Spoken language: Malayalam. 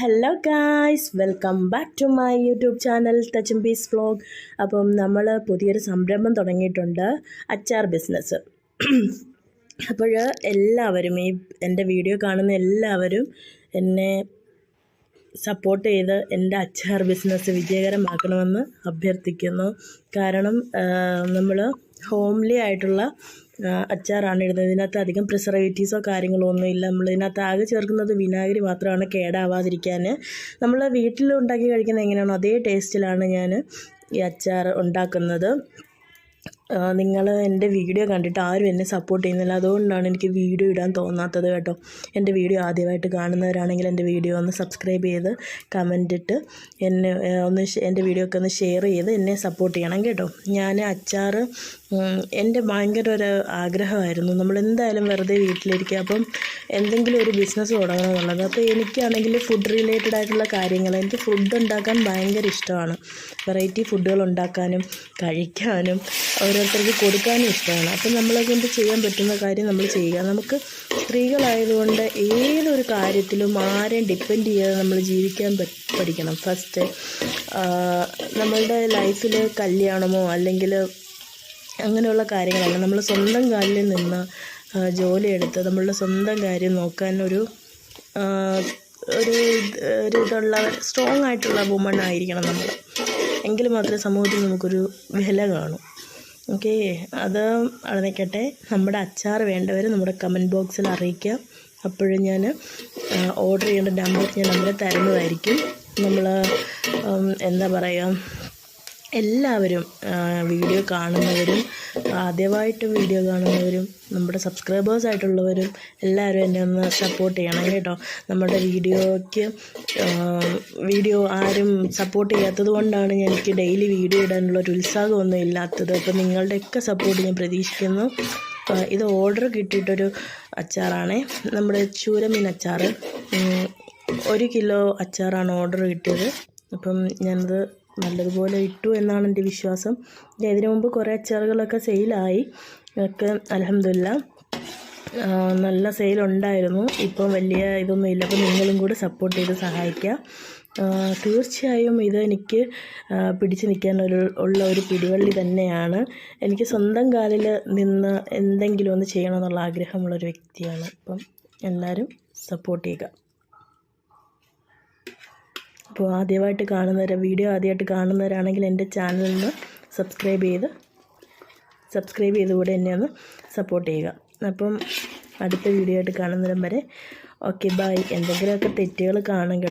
Hello guys, welcome back to my YouTube channel touch and peace vlog. അപ്പം നമ്മൾ പുതിയൊരു സംരംഭം തുടങ്ങിയിട്ടുണ്ട്, അച്ചാർ ബിസിനസ്. അപ്പോൾ എല്ലാവരും എൻ്റെ വീഡിയോ കാണുന്ന എല്ലാവരും എന്നെ സപ്പോർട്ട് ചെയ്ത് എൻ്റെ അച്ചാർ ബിസിനസ് വിജയകരമാക്കണമെന്ന് അഭ്യർത്ഥിക്കുന്നു. കാരണം നമ്മൾ ഹോംലി ആയിട്ടുള്ള അച്ചാറാണ് ഇടുന്നത്. ഇതിനകത്ത് അധികം പ്രിസർവേറ്റീവ്സോ കാര്യങ്ങളോ ഒന്നുമില്ല. നമ്മളിതിനകത്ത് ആകെ ചേർക്കുന്നത് വിനാഗിരി മാത്രമാണ്, കേടാവാതിരിക്കാൻ. നമ്മൾ വീട്ടിൽ ഉണ്ടാക്കി കഴിക്കുന്നത് എങ്ങനെയാണോ അതേ ടേസ്റ്റിലാണ് ഞാൻ ഈ അച്ചാർ ഉണ്ടാക്കുന്നത്. നിങ്ങൾ എൻ്റെ വീഡിയോ കണ്ടിട്ട് ആരും എന്നെ സപ്പോർട്ട് ചെയ്യുന്നില്ല, അതുകൊണ്ടാണ് എനിക്ക് വീഡിയോ ഇടാൻ തോന്നാത്തത് കേട്ടോ. എൻ്റെ വീഡിയോ ആദ്യമായിട്ട് കാണുന്നവരാണെങ്കിൽ എൻ്റെ വീഡിയോ ഒന്ന് സബ്സ്ക്രൈബ് ചെയ്ത് കമൻ്റ് ഇട്ട് എന്നെ എൻ്റെ വീഡിയോ ഒക്കെ ഒന്ന് ഷെയർ ചെയ്ത് എന്നെ സപ്പോർട്ട് ചെയ്യണം കേട്ടോ. ഞാൻ അച്ചാർ എൻ്റെ ഭയങ്കര ഒരു ആഗ്രഹമായിരുന്നു. നമ്മളെന്തായാലും വെറുതെ വീട്ടിലിരിക്കുക, അപ്പം എന്തെങ്കിലും ഒരു ബിസിനസ് തുടങ്ങണം എന്നുള്ളത്. അപ്പോൾ എനിക്കാണെങ്കിൽ ഫുഡ് റിലേറ്റഡ് ആയിട്ടുള്ള കാര്യങ്ങൾ, എനിക്ക് ഫുഡ് ഉണ്ടാക്കാൻ ഭയങ്കര ഇഷ്ടമാണ്. വെറൈറ്റി ഫുഡുകൾ ഉണ്ടാക്കാനും കഴിക്കാനും ഓരോരുത്തർക്ക് കൊടുക്കാനും ഇഷ്ടമാണ്. അപ്പം നമ്മളെക്കൊണ്ട് ചെയ്യാൻ പറ്റുന്ന കാര്യം നമ്മൾ ചെയ്യുക. നമുക്ക് സ്ത്രീകളായതുകൊണ്ട് ഏതൊരു കാര്യത്തിലും ആരെയും ഡിപ്പെൻഡ് ചെയ്യാതെ നമ്മൾ ജീവിക്കാൻ പഠിക്കണം. ഫസ്റ്റ് നമ്മളുടെ ലൈഫിൽ കല്യാണമോ അല്ലെങ്കിൽ അങ്ങനെയുള്ള കാര്യങ്ങളല്ല, നമ്മൾ സ്വന്തം കാലിൽ നിന്ന് ജോലിയെടുത്ത് നമ്മളുടെ സ്വന്തം കാര്യം നോക്കാൻ ഒരു ഇതുള്ള സ്ട്രോങ് ആയിട്ടുള്ള വുമൺ ആയിരിക്കണം നമ്മൾ. എങ്കിൽ മാത്രമേ സമൂഹത്തിൽ നമുക്കൊരു വില കാണൂ. ഓക്കെ, അത് നിൽക്കട്ടെ. നമ്മുടെ അച്ചാർ വേണ്ടവർ നമ്മുടെ കമൻറ്റ് ബോക്സിൽ അറിയിക്കുക. അപ്പോഴും ഞാൻ ഓർഡർ ചെയ്യേണ്ട നമ്പർ തരുന്നതായിരിക്കും. നമ്മൾ എന്താ പറയുക, എല്ലാവരും വീഡിയോ കാണുന്നവരും ആദ്യമായിട്ട് വീഡിയോ കാണുന്നവരും നമ്മുടെ സബ്സ്ക്രൈബേഴ്സായിട്ടുള്ളവരും എല്ലാവരും എന്നെ ഒന്ന് സപ്പോർട്ട് ചെയ്യണം കേട്ടോ. നമ്മുടെ വീഡിയോ ആരും സപ്പോർട്ട് ചെയ്യാത്തത് കൊണ്ടാണ് എനിക്ക് ഡെയിലി വീഡിയോ ഇടാനുള്ളൊരു ഉത്സാഹമൊന്നും ഇല്ലാത്തത്. അപ്പോൾ നിങ്ങളുടെയൊക്കെ സപ്പോർട്ട് ഞാൻ പ്രതീക്ഷിക്കുന്നു. ഇത് ഓർഡർ കിട്ടിയിട്ടൊരു അച്ചാറാണ്, നമ്മുടെ ചൂരമീൻ അച്ചാർ. 1 കിലോ അച്ചാറാണ് ഓർഡർ കിട്ടിയത്. അപ്പം ഞാനത് നല്ലതുപോലെ ഇട്ടു എന്നാണ് എൻ്റെ വിശ്വാസം. ഇതിനു മുമ്പ് കുറേ അച്ചാറുകളൊക്കെ സെയിലായി ഒക്കെ, അൽഹംദുലില്ലാഹ് നല്ല സെയിലുണ്ടായിരുന്നു. ഇപ്പം വലിയ ഇതൊന്നുമില്ല. അപ്പോൾ നിങ്ങളും കൂടെ സപ്പോർട്ട് ചെയ്ത് സഹായിക്കുക. തീർച്ചയായും ഇത് എനിക്ക് പിടിച്ചു നിൽക്കാൻ ഉള്ള ഒരു പിടിവള്ളി തന്നെയാണ്. എനിക്ക് സ്വന്തം കാലിൽ നിന്ന് എന്തെങ്കിലും ഒന്ന് ചെയ്യണമെന്നുള്ള ആഗ്രഹമുള്ളൊരു വ്യക്തിയാണ്. അപ്പം എല്ലാവരും സപ്പോർട്ട് ചെയ്യുക. അപ്പോൾ വീഡിയോ ആദ്യമായിട്ട് കാണുന്നവരാണെങ്കിൽ എൻ്റെ ചാനലിന് സബ്സ്ക്രൈബ് ചെയ്ത് കൂടെ എന്നെ ഒന്ന് സപ്പോർട്ട് ചെയ്യുക. അപ്പം അടുത്ത വീഡിയോ ആയിട്ട് കാണുന്നതിനും വരെ ഓക്കെ, ബൈ. എന്തെങ്കിലുമൊക്കെ തെറ്റുകൾ കാണും.